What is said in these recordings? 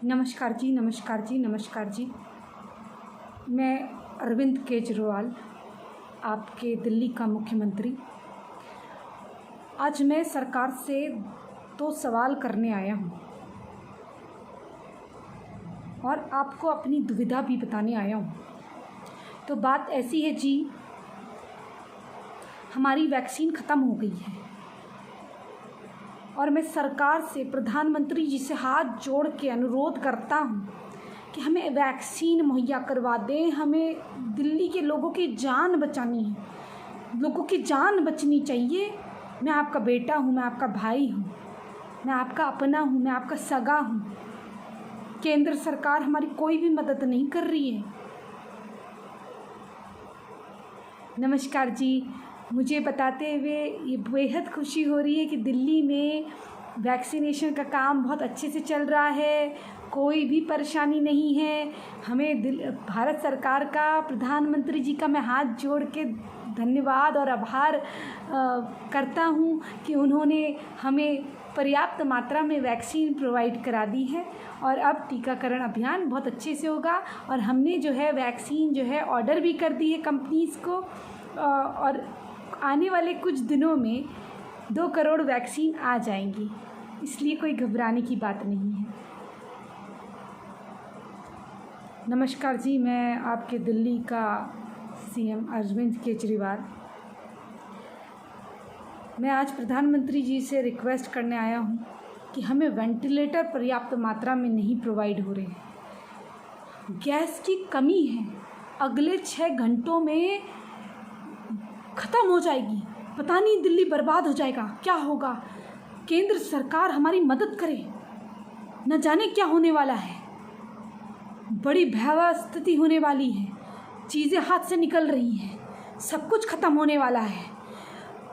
नमस्कार जी, नमस्कार जी, नमस्कार जी। मैं अरविंद केजरीवाल, आपके दिल्ली का मुख्यमंत्री। आज मैं सरकार से 2 सवाल करने आया हूँ और आपको अपनी दुविधा भी बताने आया हूँ। तो बात ऐसी है जी, हमारी वैक्सीन ख़त्म हो गई है और मैं सरकार से, प्रधानमंत्री जी से हाथ जोड़ के अनुरोध करता हूँ कि हमें वैक्सीन मुहैया करवा दें। हमें दिल्ली के लोगों की जान बचानी है, लोगों की जान बचनी चाहिए। मैं आपका बेटा हूँ, मैं आपका भाई हूँ, मैं आपका अपना हूँ, मैं आपका सगा हूँ। केंद्र सरकार हमारी कोई भी मदद नहीं कर रही है। नमस्कार जी। मुझे बताते हुए ये बेहद खुशी हो रही है कि दिल्ली में वैक्सीनेशन का काम बहुत अच्छे से चल रहा है, कोई भी परेशानी नहीं है। हमें भारत सरकार का, प्रधानमंत्री जी का मैं हाथ जोड़ के धन्यवाद और आभार करता हूँ कि उन्होंने हमें पर्याप्त मात्रा में वैक्सीन प्रोवाइड करा दी है और अब टीकाकरण अभियान बहुत अच्छे से होगा। और हमने जो है वैक्सीन जो है ऑर्डर भी कर दी है कंपनीज़ को और आने वाले कुछ दिनों में 2 करोड़ वैक्सीन आ जाएंगी, इसलिए कोई घबराने की बात नहीं है। नमस्कार जी, मैं आपके दिल्ली का सीएम अरविंद केजरीवाल। मैं आज प्रधानमंत्री जी से रिक्वेस्ट करने आया हूँ कि हमें वेंटिलेटर पर्याप्त मात्रा में नहीं प्रोवाइड हो रहे हैं। गैस की कमी है, अगले 6 घंटों में ख़त्म हो जाएगी। पता नहीं दिल्ली बर्बाद हो जाएगा, क्या होगा। केंद्र सरकार हमारी मदद करे, न जाने क्या होने वाला है। बड़ी भयावह स्थिति होने वाली है, चीज़ें हाथ से निकल रही हैं, सब कुछ ख़त्म होने वाला है,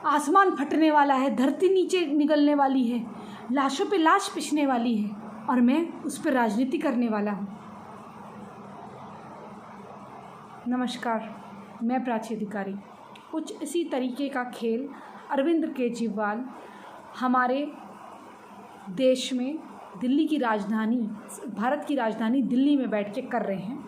आसमान फटने वाला है, धरती नीचे निकलने वाली है, लाशों पे लाश पिसने वाली है और मैं उस पर राजनीति करने वाला हूँ। नमस्कार, मैं प्राची अधिकारी। कुछ इसी तरीके का खेल अरविंद केजरीवाल हमारे देश में, दिल्ली की राजधानी, भारत की राजधानी दिल्ली में बैठ के कर रहे हैं।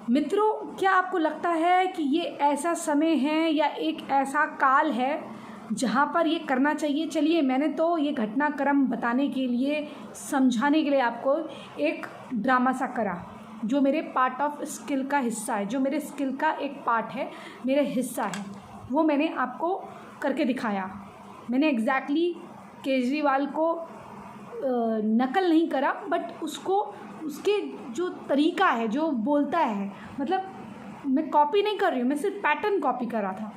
मित्रों, क्या आपको लगता है कि ये ऐसा समय है या एक ऐसा काल है जहाँ पर ये करना चाहिए? चलिए, मैंने तो ये घटनाक्रम बताने के लिए, समझाने के लिए आपको एक ड्रामा सा करा, जो मेरे पार्ट ऑफ स्किल का हिस्सा है, जो मेरे स्किल का एक पार्ट है, मेरे हिस्सा है, वो मैंने आपको करके दिखाया। मैंने एग्जैक्टली केजरीवाल को नकल नहीं करा, बट उसको, उसके जो तरीका है, जो बोलता है, मतलब मैं कॉपी नहीं कर रही हूँ, मैं सिर्फ पैटर्न कॉपी कर रहा था,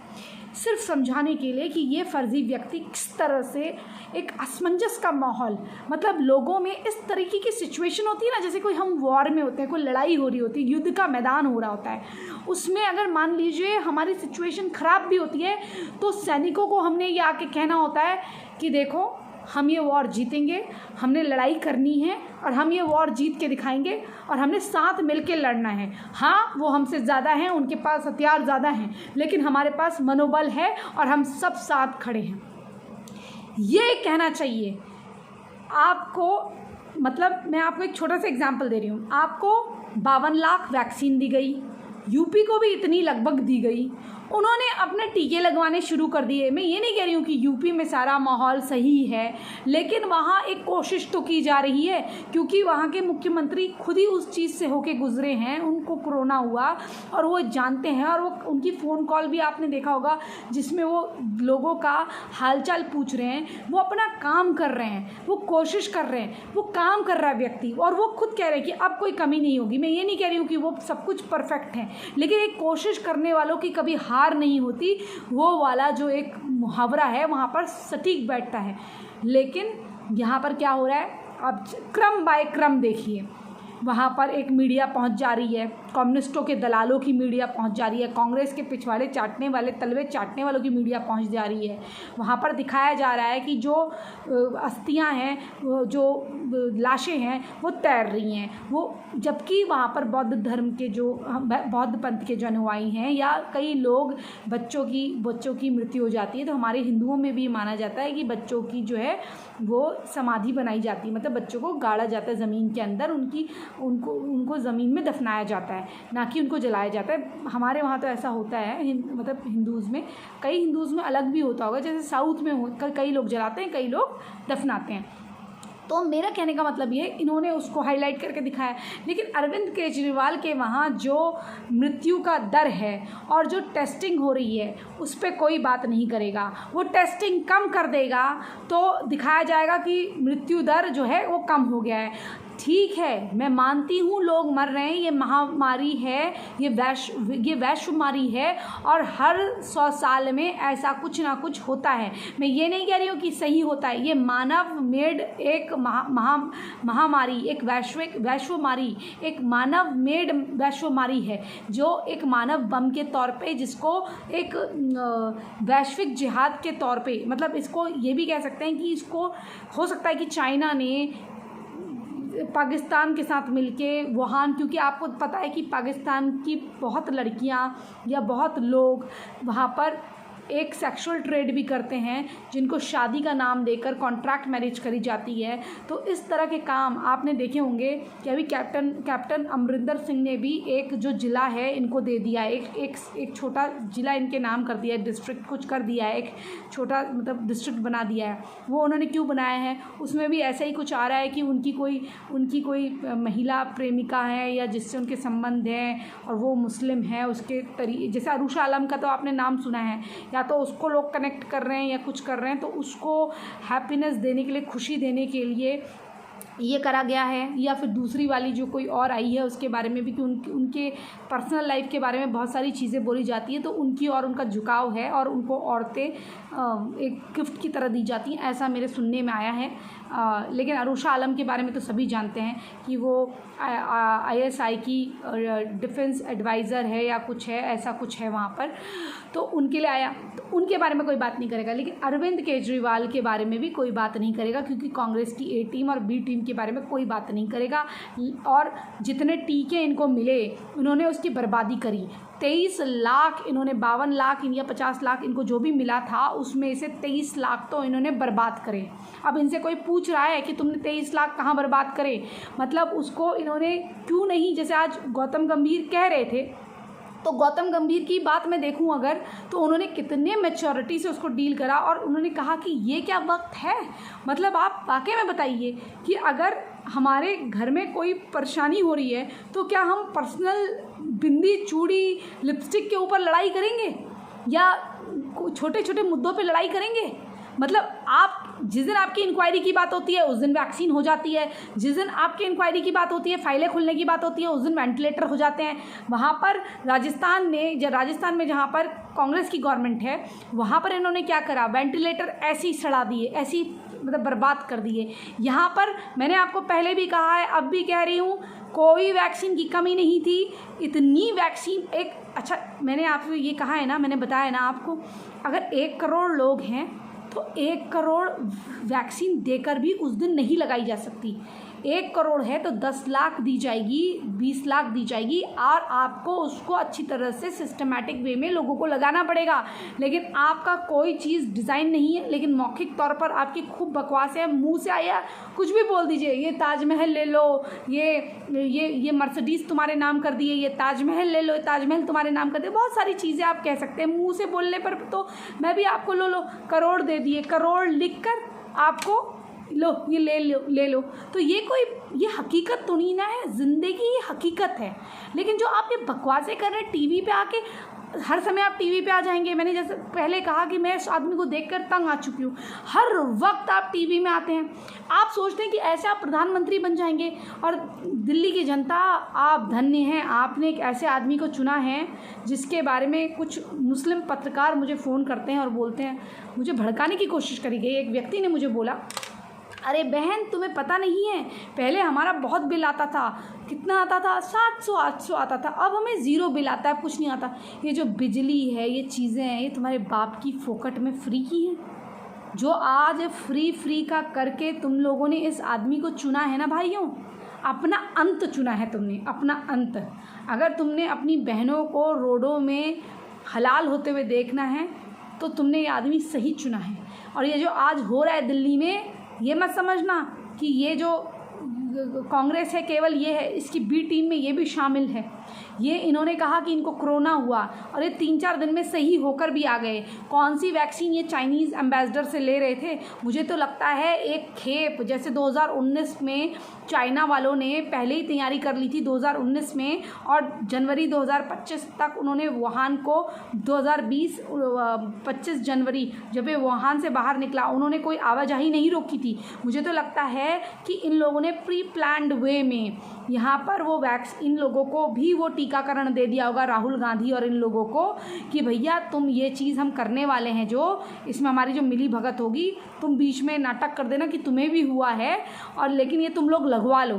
सिर्फ समझाने के लिए कि ये फर्जी व्यक्ति किस तरह से एक असमंजस का माहौल, मतलब लोगों में इस तरीके की सिचुएशन होती है ना, जैसे कोई हम वॉर में होते हैं, कोई लड़ाई हो रही होती है, युद्ध का मैदान हो रहा होता है, उसमें अगर मान लीजिए हमारी सिचुएशन ख़राब भी होती है तो सैनिकों को हमने ये आके कहना होता है कि देखो, हम ये वॉर जीतेंगे, हमने लड़ाई करनी है और हम ये वॉर जीत के दिखाएंगे और हमने साथ मिल के लड़ना है। हाँ, वो हमसे ज़्यादा हैं, उनके पास हथियार ज़्यादा हैं, लेकिन हमारे पास मनोबल है और हम सब साथ खड़े हैं। ये कहना चाहिए आपको। मतलब मैं आपको एक छोटा सा एग्जाम्पल दे रही हूँ। आपको 52 लाख वैक्सीन दी गई, यूपी को भी इतनी लगभग दी गई, उन्होंने अपने टीके लगवाने शुरू कर दिए। मैं ये नहीं कह रही हूँ कि यूपी में सारा माहौल सही है, लेकिन वहाँ एक कोशिश तो की जा रही है, क्योंकि वहाँ के मुख्यमंत्री खुद ही उस चीज़ से होके गुजरे हैं, उनको कोरोना हुआ और वो जानते हैं। और वो उनकी फ़ोन कॉल भी आपने देखा होगा, जिसमें वो लोगों का हालचाल पूछ रहे हैं। वो अपना काम कर रहे हैं, वो कोशिश कर रहे हैं, वो काम कर रहा है व्यक्ति, और वो खुद कह रहे हैं कि अब कोई कमी नहीं होगी। मैं ये नहीं कह रही हूँ कि वो सब कुछ परफेक्ट है, लेकिन एक कोशिश करने वालों की कभी हार नहीं होती, वो वाला जो एक मुहावरा है वहाँ पर सटीक बैठता है। लेकिन यहाँ पर क्या हो रहा है, अब क्रम बाय क्रम देखिए। वहाँ पर एक मीडिया पहुँच जा रही है, कम्युनिस्टों के दलालों की मीडिया पहुँच जा रही है, कांग्रेस के पिछवाड़े चाटने वाले, तलवे चाटने वालों की मीडिया पहुँच जा रही है। वहाँ पर दिखाया जा रहा है कि जो अस्थियाँ हैं, जो लाशें हैं, वो तैर रही हैं, वो जबकि वहाँ पर बौद्ध धर्म के जो बौद्ध पंथ के जो अनुयायी हैं या कई लोग बच्चों की मृत्यु हो जाती है। तो हमारे हिंदुओं में भी माना जाता है कि बच्चों की जो है वो समाधि बनाई जाती है, मतलब बच्चों को गाड़ा जाता है ज़मीन के अंदर, उनको ज़मीन में दफनाया जाता है, ना कि उनको जलाया जाता है। हमारे वहाँ तो ऐसा होता है, मतलब हिंदूज़ में, कई हिंदूज़ में अलग भी होता होगा, जैसे साउथ में कई लोग जलाते हैं, कई लोग दफनाते हैं। तो मेरा कहने का मतलब ये, इन्होंने उसको हाईलाइट करके दिखाया। लेकिन अरविंद केजरीवाल के वहाँ जो मृत्यु का दर है और जो टेस्टिंग हो रही है उस पर कोई बात नहीं करेगा। वो टेस्टिंग कम कर देगा तो दिखाया जाएगा कि मृत्यु दर जो है वो कम हो गया है। ठीक है, मैं मानती हूँ लोग मर रहे हैं, ये महामारी है, ये वैश्वमारी है और हर 100 साल में ऐसा कुछ ना कुछ होता है। मैं ये नहीं कह रही हूँ कि सही होता है, ये मानव मेड एक महामारी, एक वैश्वमारी, एक मानव मेड वैश्वमारी है, जो एक मानव बम के तौर पे, जिसको एक वैश्विक जिहाद के तौर पे, मतलब इसको ये भी कह सकते हैं कि इसको हो सकता है कि चाइना ने पाकिस्तान के साथ मिलके वुहान, क्योंकि आपको पता है कि पाकिस्तान की बहुत लड़कियां या बहुत लोग वहाँ पर एक सेक्सुअल ट्रेड भी करते हैं, जिनको शादी का नाम देकर कॉन्ट्रैक्ट मैरिज करी जाती है। तो इस तरह के काम आपने देखे होंगे कि अभी कैप्टन अमरिंदर सिंह ने भी एक जो ज़िला है इनको दे दिया है, एक छोटा ज़िला इनके नाम कर दिया है, डिस्ट्रिक्ट कुछ कर दिया है, एक छोटा मतलब डिस्ट्रिक्ट बना दिया है। वो उन्होंने क्यों बनाया है, उसमें भी ऐसा ही कुछ आ रहा है कि उनकी कोई महिला प्रेमिका है या जिससे उनके संबंध हैं और वो मुस्लिम है, उसके जैसे अरूशा आलम का तो आपने नाम सुना है, या तो उसको लोग कनेक्ट कर रहे हैं या कुछ कर रहे हैं, तो उसको हैप्पीनेस देने के लिए, खुशी देने के लिए ये करा गया है। या फिर दूसरी वाली जो कोई और आई है उसके बारे में भी कि उनके पर्सनल लाइफ के बारे में बहुत सारी चीज़ें बोली जाती हैं, तो उनकी और उनका झुकाव है और उनको औरतें एक गिफ्ट की तरह दी जाती हैं, ऐसा मेरे सुनने में आया है। लेकिन अरूशा आलम के बारे में तो सभी जानते हैं कि वो ISI की डिफेंस एडवाइज़र है या कुछ है, ऐसा कुछ है वहाँ पर, तो उनके लिए आया, तो उनके बारे में कोई बात नहीं करेगा। लेकिन अरविंद केजरीवाल के बारे में भी कोई बात नहीं करेगा, क्योंकि कांग्रेस की A टीम और B टीम के बारे में कोई बात नहीं करेगा। और जितने टीके इनको मिले उन्होंने उसकी बर्बादी करी। 23 लाख इन्होंने, 52 लाख या 50 लाख इनको जो भी मिला था उसमें से 23 लाख तो इन्होंने बर्बाद करे। अब इनसे कोई पूछ रहा है कि तुमने 23 लाख कहाँ बर्बाद करे, मतलब उसको इन्होंने क्यों नहीं, जैसे आज गौतम गंभीर कह रहे थे, तो गौतम गंभीर की बात मैं देखूं अगर, तो उन्होंने कितने मैच्योरिटी से उसको डील करा और उन्होंने कहा कि ये क्या वक्त है। मतलब आप वाकई में बताइए कि अगर हमारे घर में कोई परेशानी हो रही है तो क्या हम पर्सनल बिंदी, चूड़ी, लिपस्टिक के ऊपर लड़ाई करेंगे या छोटे छोटे मुद्दों पे लड़ाई करेंगे? मतलब आप जिस दिन आपकी इंक्वायरी की बात होती है उस दिन वैक्सीन हो जाती है, जिस दिन आपकी इंक्वायरी की बात होती है, फाइलें खुलने की बात होती है, उस दिन वेंटिलेटर हो जाते हैं। वहाँ पर राजस्थान में जहाँ पर कांग्रेस की गवर्नमेंट है, वहाँ पर इन्होंने क्या करा, वेंटिलेटर ऐसे ही सड़ा दिए, ऐसी मतलब बर्बाद कर दिए। यहाँ पर मैंने आपको पहले भी कहा है, अब भी कह रही हूँ, कोई वैक्सीन की कमी नहीं थी। इतनी वैक्सीन अच्छा मैंने आपको ये कहा है ना, मैंने बताया ना आपको, अगर 1 करोड़ लोग हैं तो 1 करोड़ वैक्सीन देकर भी उस दिन नहीं लगाई जा सकती। 1 करोड़ है तो 10 लाख दी जाएगी, 20 लाख दी जाएगी और आपको उसको अच्छी तरह से सिस्टमैटिक वे में लोगों को लगाना पड़ेगा। लेकिन आपका कोई चीज़ डिज़ाइन नहीं है, लेकिन मौखिक तौर पर आपकी खूब बकवास है, मुंह से आया कुछ भी बोल दीजिए, ये ताजमहल ले लो, ये मर्सिडीज़ तुम्हारे नाम कर दिए, ये ताजमहल ले लो, ये ताजमहल तुम्हारे नाम कर दिए, बहुत सारी चीज़ें आप कह सकते हैं मुँह से बोलने पर। तो मैं भी आपको लो करोड़ दे दिए, करोड़ लिख कर आपको लो, ये ले लो। तो ये हकीकत तो नहीं ना है, ज़िंदगी ये हकीकत है। लेकिन जो आप ये बकवासें कर रहे हैं टीवी पे आके, हर समय आप टीवी पे आ जाएंगे। मैंने जैसे पहले कहा कि मैं इस आदमी को देखकर तंग आ चुकी हूँ, हर वक्त आप टीवी में आते हैं। आप सोचते हैं कि ऐसे आप प्रधानमंत्री बन जाएंगे। और दिल्ली की जनता, आप धन्य हैं, आपने एक ऐसे आदमी को चुना है जिसके बारे में कुछ मुस्लिम पत्रकार मुझे फ़ोन करते हैं और बोलते हैं, मुझे भड़काने की कोशिश करी गई। एक व्यक्ति ने मुझे बोला अरे बहन, तुम्हें पता नहीं है, पहले हमारा बहुत बिल आता था। कितना आता था? 700-800 आता था। अब हमें ज़ीरो बिल आता है, कुछ नहीं आता। ये जो बिजली है, ये चीज़ें हैं, ये तुम्हारे बाप की फोकट में फ्री की हैं। जो आज फ्री का करके तुम लोगों ने इस आदमी को चुना है ना भाइयों, अपना अंत चुना है तुमने, अपना अंत। अगर तुमने अपनी बहनों को रोडों में हलाल होते हुए देखना है तो तुमने ये आदमी सही चुना है। और ये जो आज हो रहा है दिल्ली में, ये मत समझना कि ये जो कांग्रेस है केवल ये है, इसकी बी टीम में ये भी शामिल है। ये इन्होंने कहा कि इनको कोरोना हुआ और ये 3-4 दिन में सही होकर भी आ गए। कौन सी वैक्सीन ये चाइनीज़ एम्बेसडर से ले रहे थे? मुझे तो लगता है एक खेप, जैसे 2019 में चाइना वालों ने पहले ही तैयारी कर ली थी 2019 में, और जनवरी 2025 तक उन्होंने वुहान को 25 जनवरी जब ये वुहान से बाहर निकला, उन्होंने कोई आवाजाही नहीं रोकी थी। मुझे तो लगता है कि इन लोगों ने प्री प्लान्ड वे में यहाँ पर वो इन लोगों को भी वो टीकाकरण दे दिया होगा, राहुल गांधी और इन लोगों को, कि भैया तुम ये चीज़ हम करने वाले हैं, जो इसमें हमारी जो मिली भगत होगी, तुम बीच में नाटक कर देना कि तुम्हें भी हुआ है, और लेकिन ये तुम लोग लगवा लो।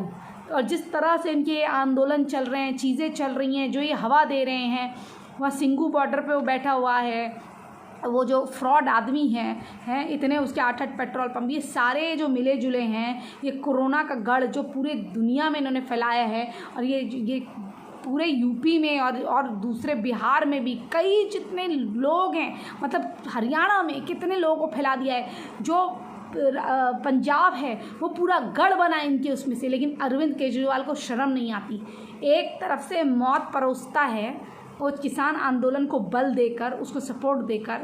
और जिस तरह से इनके आंदोलन चल रहे हैं, चीज़ें चल रही हैं, जो ये हवा दे रहे हैं, वहाँ सिंघू बॉर्डर पे वो बैठा हुआ है, वो जो फ्रॉड आदमी हैं इतने, उसके 8-8 पेट्रोल पंप, ये सारे जो मिले जुले हैं, ये कोरोना का गढ़ जो पूरे दुनिया में इन्होंने फैलाया है। और ये पूरे यूपी में और दूसरे बिहार में भी कई जितने लोग हैं, मतलब हरियाणा में कितने लोगों को फैला दिया है। जो पंजाब है वो पूरा गढ़ बना इनके उसमें से। लेकिन अरविंद केजरीवाल को शर्म नहीं आती। एक तरफ से मौत परोसता है वो किसान आंदोलन को बल देकर, उसको सपोर्ट देकर,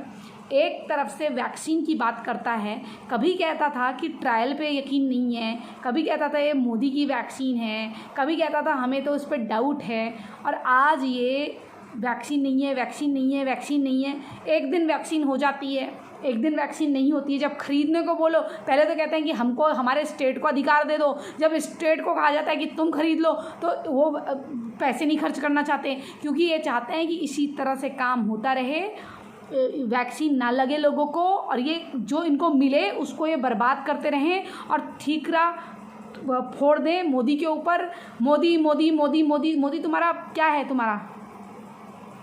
एक तरफ से वैक्सीन की बात करता है। कभी कहता था कि ट्रायल पे यकीन नहीं है, कभी कहता था ये मोदी की वैक्सीन है, कभी कहता था हमें तो इस पर डाउट है, और आज ये वैक्सीन नहीं है, वैक्सीन नहीं है, वैक्सीन नहीं है। एक दिन वैक्सीन हो जाती है, एक दिन वैक्सीन नहीं होती है। जब खरीदने को बोलो, पहले तो कहते हैं कि हमको हमारे स्टेट को अधिकार दे दो। जब स्टेट को कहा जाता है कि तुम खरीद लो, तो वो पैसे नहीं खर्च करना चाहते, क्योंकि ये चाहते हैं कि इसी तरह से काम होता रहे, वैक्सीन ना लगे लोगों को, और ये जो इनको मिले उसको ये बर्बाद करते रहें और ठीकरा फोड़ दें मोदी के ऊपर। मोदी मोदी मोदी मोदी मोदी तुम्हारा क्या है? तुम्हारा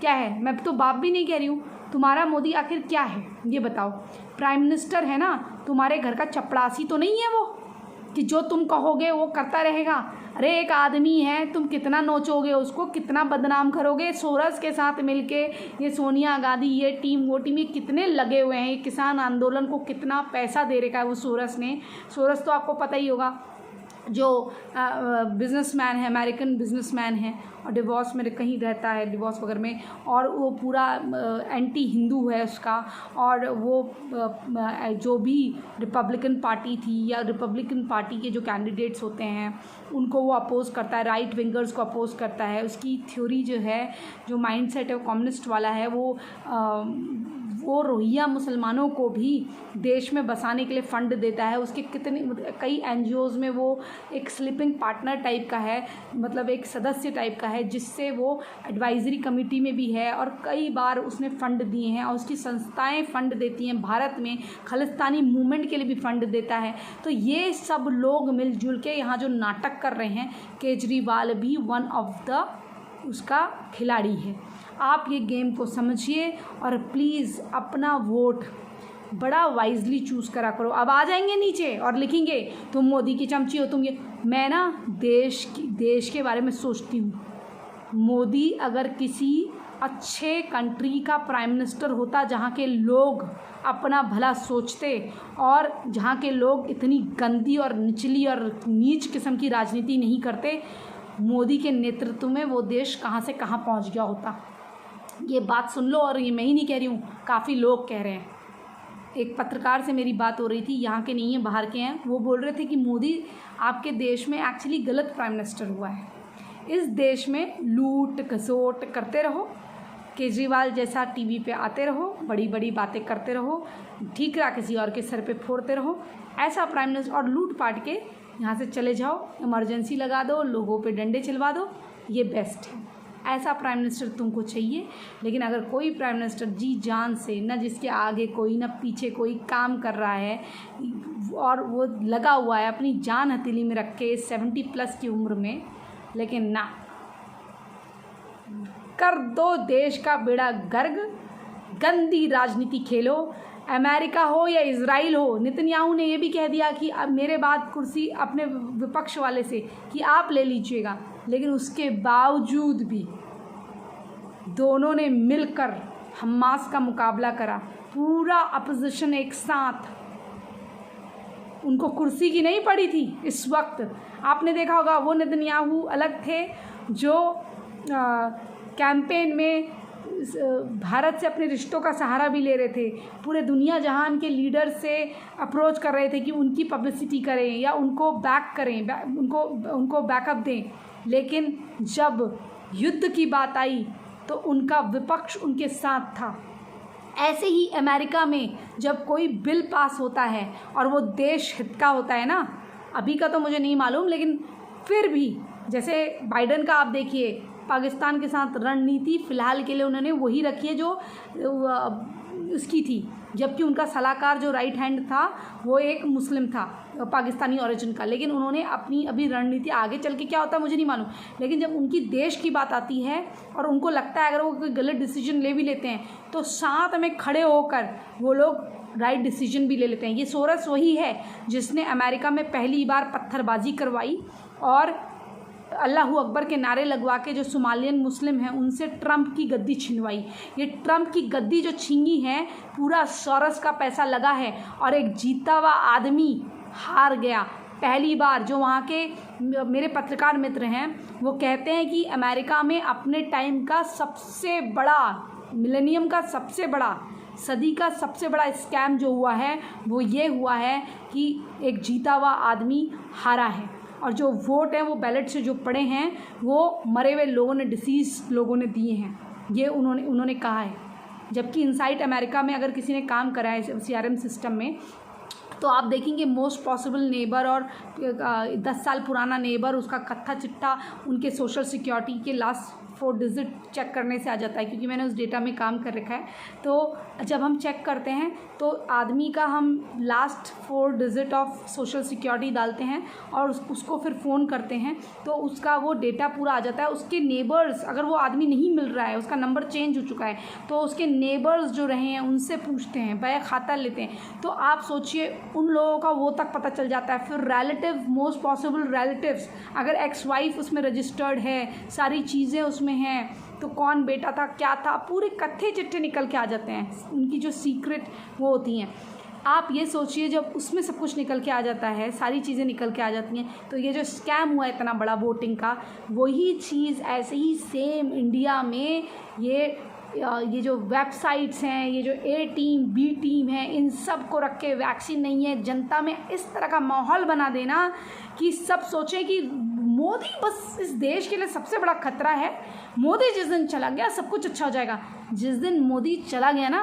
क्या है? मैं तो बाप भी नहीं कह रही हूँ, तुम्हारा मोदी आखिर क्या है ये बताओ। प्राइम मिनिस्टर है ना, तुम्हारे घर का चपड़ासी तो नहीं है वो कि जो तुम कहोगे वो करता रहेगा। अरे एक आदमी है, तुम कितना नोचोगे उसको, कितना बदनाम करोगे। सोरस के साथ मिलके ये सोनिया गांधी, ये टीम वो टीम, ये कितने लगे हुए हैं। ये किसान आंदोलन को कितना पैसा दे रखा है वो सोरस ने। सोरस तो आपको पता ही होगा, जो बिजनेसमैन है, अमेरिकन बिजनेसमैन है, और डिवोर्स में कहीं रहता है, डिवोर्स वगैरह में, और वो पूरा एंटी हिंदू है उसका। और वो जो भी रिपब्लिकन पार्टी थी या रिपब्लिकन पार्टी के जो कैंडिडेट्स होते हैं उनको वो अपोज़ करता है, राइट विंगर्स को अपोज़ करता है। उसकी थ्योरी जो है, जो माइंडसेट है वो कम्युनिस्ट वाला है। वो रोहिंग्या मुसलमानों को भी देश में बसाने के लिए फ़ंड देता है। उसके कई एनजीओज़ में वो एक स्लीपिंग पार्टनर टाइप का है, मतलब एक सदस्य टाइप का है, जिससे वो एडवाइजरी कमेटी में भी है, और कई बार उसने फ़ंड दिए हैं, और उसकी संस्थाएं फ़ंड देती हैं। भारत में खालिस्तानी मूवमेंट के लिए भी फ़ंड देता है। तो ये सब लोग मिलजुल के यहाँ जो नाटक कर रहे हैं, केजरीवाल भी वन ऑफ द उसका खिलाड़ी है। आप ये गेम को समझिए और प्लीज़ अपना वोट बड़ा वाइजली चूज़ करा करो। अब आ जाएंगे नीचे और लिखेंगे तुम मोदी की चमची हो, तुम ये। मैं ना देश के बारे में सोचती हूँ। मोदी अगर किसी अच्छे कंट्री का प्राइम मिनिस्टर होता, जहाँ के लोग अपना भला सोचते और जहाँ के लोग इतनी गंदी और निचली और नीच किस्म की राजनीति नहीं करते, मोदी के नेतृत्व में वो देश कहाँ से कहाँ पहुँच गया होता। ये बात सुन लो, और ये मैं ही नहीं कह रही हूँ, काफ़ी लोग कह रहे हैं। एक पत्रकार से मेरी बात हो रही थी, यहाँ के नहीं है, बाहर के हैं। वो बोल रहे थे कि मोदी आपके देश में एक्चुअली गलत प्राइम मिनिस्टर हुआ है। इस देश में लूट खसोट करते रहो, केजरीवाल जैसा टीवी पे आते रहो, बड़ी बड़ी बातें करते रहो, ठीकरा किसी और के सर पे फोड़ते रहो, ऐसा प्राइम मिनिस्टर, और लूट पाट के यहाँ से चले जाओ, इमरजेंसी लगा दो, लोगों पे डंडे चलवा दो, ये बेस्ट है। ऐसा प्राइम मिनिस्टर तुमको चाहिए। लेकिन अगर कोई प्राइम मिनिस्टर जी जान से, न जिसके आगे कोई न पीछे कोई काम कर रहा है और वो लगा हुआ है अपनी जान हथेली में रख के 70+ की उम्र में, लेकिन ना, कर दो देश का बेड़ा गर्क, गंदी राजनीति खेलो। अमेरिका हो या इजराइल हो, नेतन्याहू ने ये भी कह दिया कि अब मेरे बाद कुर्सी अपने विपक्ष वाले से कि आप ले लीजिएगा, लेकिन उसके बावजूद भी दोनों ने मिलकर हमास का मुकाबला करा। पूरा अपोजिशन एक साथ, उनको कुर्सी की नहीं पड़ी थी इस वक्त। आपने देखा होगा वो नेतन्याहू अलग थे जो कैंपेन में भारत से अपने रिश्तों का सहारा भी ले रहे थे, पूरे दुनिया जहान के लीडर से अप्रोच कर रहे थे कि उनकी पब्लिसिटी करें या उनको बैक करें, उनको बैकअप दें। लेकिन जब युद्ध की बात आई तो उनका विपक्ष उनके साथ था। ऐसे ही अमेरिका में जब कोई बिल पास होता है और वो देश हित का होता है ना, अभी का तो मुझे नहीं मालूम, लेकिन फिर भी जैसे बाइडन का आप देखिए, पाकिस्तान के साथ रणनीति फ़िलहाल के लिए उन्होंने वही रखी है जो उसकी थी, जबकि उनका सलाहकार जो राइट हैंड था वो एक मुस्लिम था पाकिस्तानी ओरिजिन का। लेकिन उन्होंने अपनी अभी रणनीति आगे चल के क्या होता है मुझे नहीं मालूम, लेकिन जब उनकी देश की बात आती है और उनको लगता है अगर वो कोई गलत डिसीजन ले भी लेते हैं तो साथ में खड़े होकर वो लोग राइट डिसीजन भी ले लेते हैं। ये सोरस वही है जिसने अमेरिका में पहली बार पत्थरबाजी करवाई और अल्लाहू अकबर के नारे लगवा के जो सोमालियन मुस्लिम हैं उनसे ट्रंप की गद्दी छिनवाई। ये ट्रंप की गद्दी जो छीनी है, पूरा सोरस का पैसा लगा है और एक जीता हुआ आदमी हार गया। पहली बार जो वहाँ के मेरे पत्रकार मित्र हैं वो कहते हैं कि अमेरिका में अपने टाइम का सबसे बड़ा, मिलेनियम का सबसे बड़ा, सदी का सबसे बड़ा स्कैम जो हुआ है वो ये हुआ है कि एक जीता हुआ आदमी हारा है और जो वोट हैं वो बैलेट से जो पड़े हैं वो मरे हुए लोगों ने, डिसीज लोगों ने दिए हैं। ये उन्होंने कहा है। जबकि इनसाइड अमेरिका में अगर किसी ने काम करा है CRM सिस्टम में तो आप देखेंगे मोस्ट पॉसिबल नेबर और 10 साल पुराना नेबर, उसका कत्था चिट्ठा उनके सोशल सिक्योरिटी के लास्ट 4 डिजिट चेक करने से आ जाता है, क्योंकि मैंने उस डेटा में काम कर रखा है। तो जब हम चेक करते हैं तो आदमी का हम last 4 digit of social security डालते हैं और उसको फिर फ़ोन करते हैं तो उसका वो डेटा पूरा आ जाता है। उसके नेबर्स, अगर वो आदमी नहीं मिल रहा है, उसका नंबर चेंज हो चुका है, तो उसके नेबर्स जो रहे हैं उनसे पूछते हैं, बैक खाता लेते हैं। तो आप सोचिए उन लोगों का वो तक पता चल जाता है। फिर रिलेटिव, मोस्ट पॉसिबल रिलेटिव्स, अगर एक्स वाइफ उसमें रजिस्टर्ड है, सारी चीज़ें उसमें हैं, तो कौन बेटा था, क्या था, पूरे कत्थे चिट्ठे निकल के आ जाते हैं। उनकी जो सीक्रेट वो होती हैं। आप ये सोचिए जब उसमें सब कुछ निकल के आ जाता है, सारी चीज़ें निकल के आ जाती हैं, तो ये जो स्कैम हुआ इतना बड़ा वोटिंग का, वही चीज़ ऐसे ही सेम इंडिया में ये जो वेबसाइट्स हैं, ये जो A टीम B टीम है, इन सब को रख के वैक्सीन नहीं है, जनता में इस तरह का माहौल बना देना कि सब सोचें कि मोदी बस इस देश के लिए सबसे बड़ा खतरा है। मोदी जिस दिन चला गया सब कुछ अच्छा हो जाएगा। जिस दिन मोदी चला गया ना,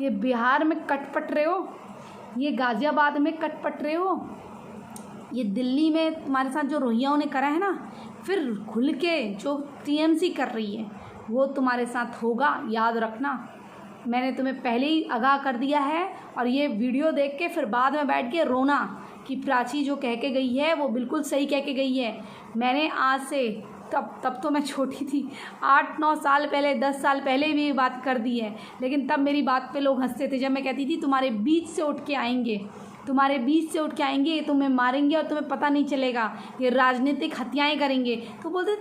ये बिहार में कटपट रहे हो, ये गाज़ियाबाद में कटपट रहे हो, ये दिल्ली में तुम्हारे साथ जो रोहिंग्याओं ने करा है ना, फिर खुल के जो TMC कर रही है वो तुम्हारे साथ होगा, याद रखना। मैंने तुम्हें पहले ही आगाह कर दिया है और ये वीडियो देख के फिर बाद में बैठ के रोना कि प्राची जो कह के गई है वो बिल्कुल सही कह के गई है। मैंने आज से तब तो मैं छोटी थी, 8-9 साल पहले, 10 साल पहले भी ये बात कर दी है, लेकिन तब मेरी बात पे लोग हंसते थे जब मैं कहती थी तुम्हारे बीच से उठ के आएंगे, तुम्हारे बीच से उठ के आएंगे, तुम्हें मारेंगे और तुम्हें पता नहीं चलेगा, ये राजनीतिक हत्याएं करेंगे। तो बोलते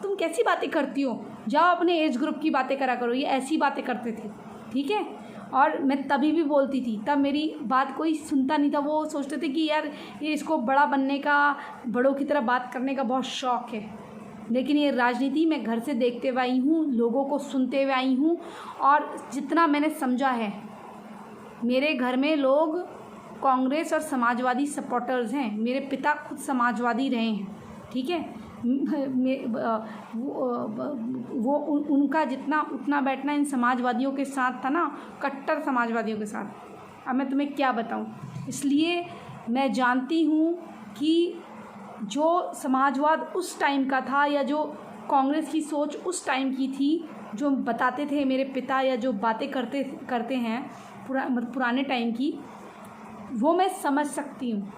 तुम कैसी बातें करती हो, जाओ अपने एज ग्रुप की बातें करा करो। ये ऐसी बातें करते थे, ठीक है। और मैं तभी भी बोलती थी, तब मेरी बात कोई सुनता नहीं था। वो सोचते थे कि यार ये इसको बड़ा बनने का, बड़ों की तरह बात करने का बहुत शौक़ है। लेकिन ये राजनीति मैं घर से देखते हुए आई हूँ, लोगों को सुनते हुए आई हूँ, और जितना मैंने समझा है, मेरे घर में लोग कांग्रेस और समाजवादी सपोर्टर्स हैं। मेरे पिता खुद समाजवादी रहे हैं, ठीक है। वो उनका जितना उठना बैठना इन समाजवादियों के साथ था ना, कट्टर समाजवादियों के साथ। अब मैं तुम्हें क्या बताऊं। इसलिए मैं जानती हूं कि जो समाजवाद उस टाइम का था या जो कांग्रेस की सोच उस टाइम की थी, जो बताते थे मेरे पिता या जो बातें करते हैं पुराने टाइम की, वो मैं समझ सकती हूँ।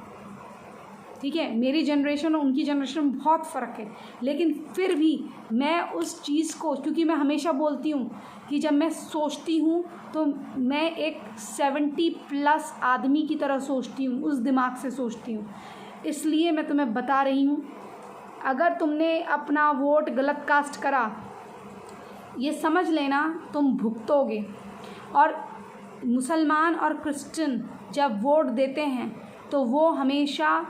ठीक है, मेरी जनरेशन और उनकी जनरेशन में बहुत फ़र्क है, लेकिन फिर भी मैं उस चीज़ को, क्योंकि मैं हमेशा बोलती हूँ कि जब मैं सोचती हूँ तो मैं एक 70+ आदमी की तरह सोचती हूँ, उस दिमाग से सोचती हूँ। इसलिए मैं तुम्हें बता रही हूँ, अगर तुमने अपना वोट गलत कास्ट करा, ये समझ लेना तुम भुगतोगे। और मुसलमान और क्रिश्चियन जब वोट देते हैं तो वो हमेशा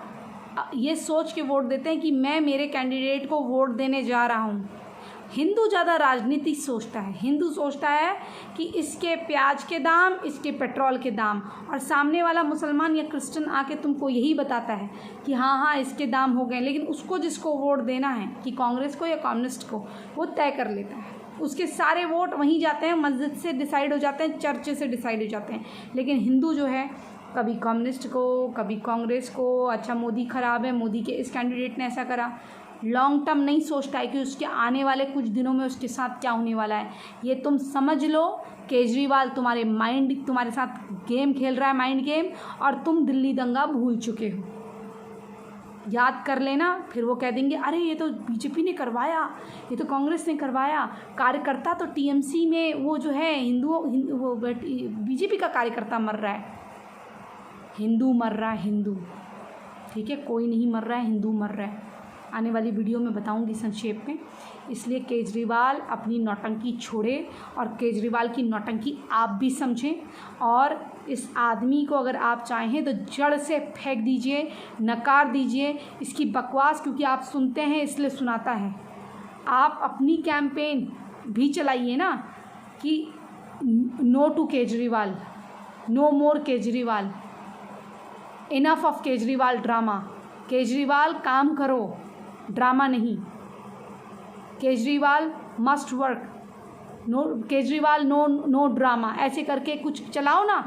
ये सोच के वोट देते हैं कि मैं मेरे कैंडिडेट को वोट देने जा रहा हूँ। हिंदू ज़्यादा राजनीति सोचता है। हिंदू सोचता है कि इसके प्याज के दाम, इसके पेट्रोल के दाम, और सामने वाला मुसलमान या क्रिश्चियन आके तुमको यही बताता है कि हाँ हाँ इसके दाम हो गए, लेकिन उसको जिसको वोट देना है, कि कांग्रेस को या कम्युनिस्ट को, वो तय कर लेता है। उसके सारे वोट वहीं जाते हैं, मस्जिद से डिसाइड हो जाते हैं, चर्च से डिसाइड हो जाते हैं। लेकिन हिंदू जो है, कभी कम्युनिस्ट को, कभी कांग्रेस को, अच्छा मोदी ख़राब है, मोदी के इस कैंडिडेट ने ऐसा करा, लॉन्ग टर्म नहीं सोचता है कि उसके आने वाले कुछ दिनों में उसके साथ क्या होने वाला है। ये तुम समझ लो, केजरीवाल तुम्हारे साथ गेम खेल रहा है, माइंड गेम, और तुम दिल्ली दंगा भूल चुके हो। याद कर लेना, फिर वो कह देंगे अरे ये तो बीजेपी ने करवाया, ये तो कांग्रेस ने करवाया, कार्यकर्ता तो टीएमसी में वो जो है वो बीजेपी का कार्यकर्ता मर रहा है। हिंदू मर रहा है, हिंदू, ठीक है, कोई नहीं मर रहा है, हिंदू मर रहा है। आने वाली वीडियो में बताऊंगी संक्षेप में। इसलिए केजरीवाल अपनी नौटंकी छोड़े, और केजरीवाल की नौटंकी आप भी समझें, और इस आदमी को अगर आप चाहें तो जड़ से फेंक दीजिए, नकार दीजिए इसकी बकवास, क्योंकि आप सुनते हैं इसलिए सुनाता है। आप अपनी कैंपेन भी चलाइए ना कि no to Kejriwal, no more Kejriwal, enough of Kejriwal drama. Kejriwal काम करो, ड्रामा नहीं। Kejriwal must work, no Kejriwal, no drama, ऐसे करके कुछ चलाओ ना।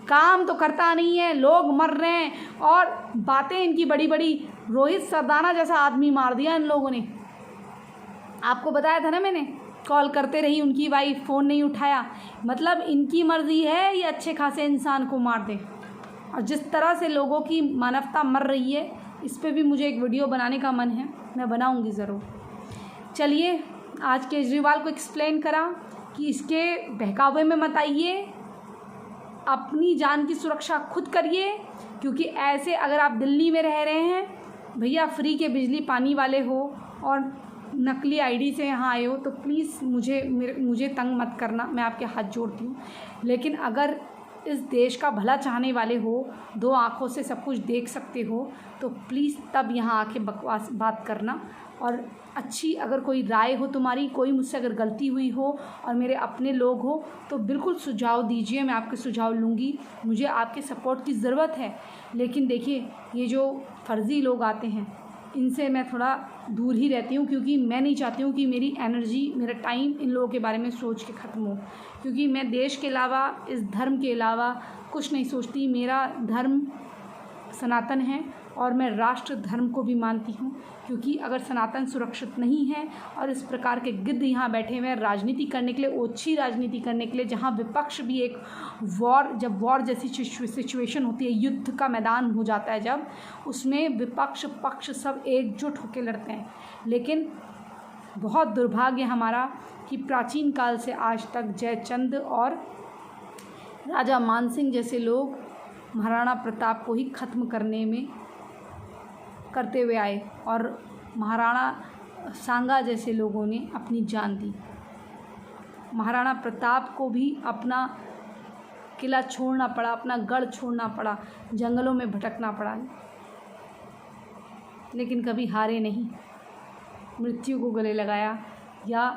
काम तो करता नहीं है, लोग मर रहे हैं, और बातें इनकी बड़ी बड़ी। रोहित सरदाना जैसा आदमी मार दिया इन लोगों ने। आपको बताया था ना मैंने, कॉल करते रही उनकी वाइफ, फ़ोन नहीं उठाया। मतलब इनकी मर्जी है ये अच्छे खासे इंसान को मार दे। और जिस तरह से लोगों की मानवता मर रही है, इस पे भी मुझे एक वीडियो बनाने का मन है, मैं बनाऊंगी ज़रूर। चलिए, आज केजरीवाल को एक्सप्लेन करा कि इसके बहकावे में मत आइए, अपनी जान की सुरक्षा खुद करिए। क्योंकि ऐसे अगर आप दिल्ली में रह रहे हैं, भैया फ्री के बिजली पानी वाले हो और नकली आईडी से यहाँ आए हो, तो प्लीज़ मुझे तंग मत करना, मैं आपके हाथ जोड़ती हूँ। लेकिन अगर इस देश का भला चाहने वाले हो, दो आँखों से सब कुछ देख सकते हो, तो प्लीज़ तब यहाँ आके बकवास बात करना। और अच्छी अगर कोई राय हो तुम्हारी, कोई मुझसे अगर गलती हुई हो और मेरे अपने लोग हो, तो बिल्कुल सुझाव दीजिए, मैं आपके सुझाव लूँगी। मुझे आपके सपोर्ट की ज़रूरत है। लेकिन देखिए, ये जो फर्जी लोग आते हैं, इनसे मैं थोड़ा दूर ही रहती हूँ, क्योंकि मैं नहीं चाहती हूँ कि मेरी एनर्जी, मेरा टाइम इन लोगों के बारे में सोच के ख़त्म हो। क्योंकि मैं देश के अलावा, इस धर्म के अलावा कुछ नहीं सोचती। मेरा धर्म सनातन है और मैं राष्ट्र धर्म को भी मानती हूँ। क्योंकि अगर सनातन सुरक्षित नहीं है और इस प्रकार के गिद्ध यहाँ बैठे हुए हैं राजनीति करने के लिए, ओछी राजनीति करने के लिए, जहाँ विपक्ष भी एक जब वॉर जैसी सिचुएशन होती है, युद्ध का मैदान हो जाता है, जब उसमें विपक्ष पक्ष सब एकजुट होकर लड़ते हैं। लेकिन बहुत दुर्भाग्य हमारा कि प्राचीन काल से आज तक जयचंद और राजा मानसिंह जैसे लोग महाराणा प्रताप को ही ख़त्म करते हुए आए, और महाराणा सांगा जैसे लोगों ने अपनी जान दी। महाराणा प्रताप को भी अपना किला छोड़ना पड़ा, अपना गढ़ छोड़ना पड़ा, जंगलों में भटकना पड़ा, लेकिन कभी हारे नहीं। मृत्यु को गले लगाया, या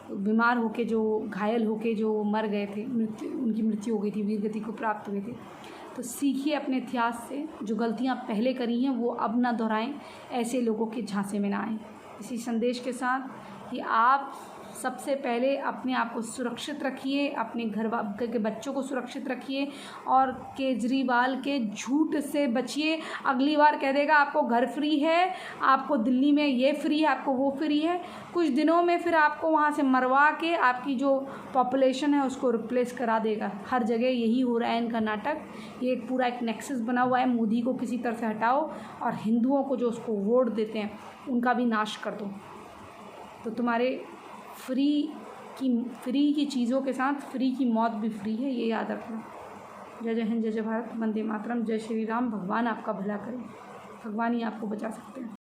बीमार होके जो घायल होके जो मर गए थे, उनकी मृत्यु हो गई थी, वीरगति को प्राप्त हुए थे। तो सीखिए अपने इतिहास से, जो गलतियां पहले करी हैं वो अब ना दोहराएं, ऐसे लोगों के झांसे में ना आएं। इसी संदेश के साथ कि आप सबसे पहले अपने आप को सुरक्षित रखिए, अपने घर के बच्चों को सुरक्षित रखिए और केजरीवाल के झूठ से बचिए। अगली बार कह देगा आपको घर फ्री है, आपको दिल्ली में ये फ्री है, आपको वो फ्री है। कुछ दिनों में फिर आपको वहाँ से मरवा के आपकी जो पॉपुलेशन है उसको रिप्लेस करा देगा। हर जगह यही हो रहा है इनका नाटक। ये एक पूरा एक नेक्सस बना हुआ है, मोदी को किसी तरह से हटाओ और हिंदुओं को जो उसको वोट देते हैं उनका भी नाश कर दो। तो तुम्हारे फ्री की चीज़ों के साथ फ्री की मौत भी फ्री है, ये याद रखना। जय जय हिंद, जय जय भारत, वंदे मातरम, जय श्री राम। भगवान आपका भला करे, भगवान ही आपको बचा सकते हैं।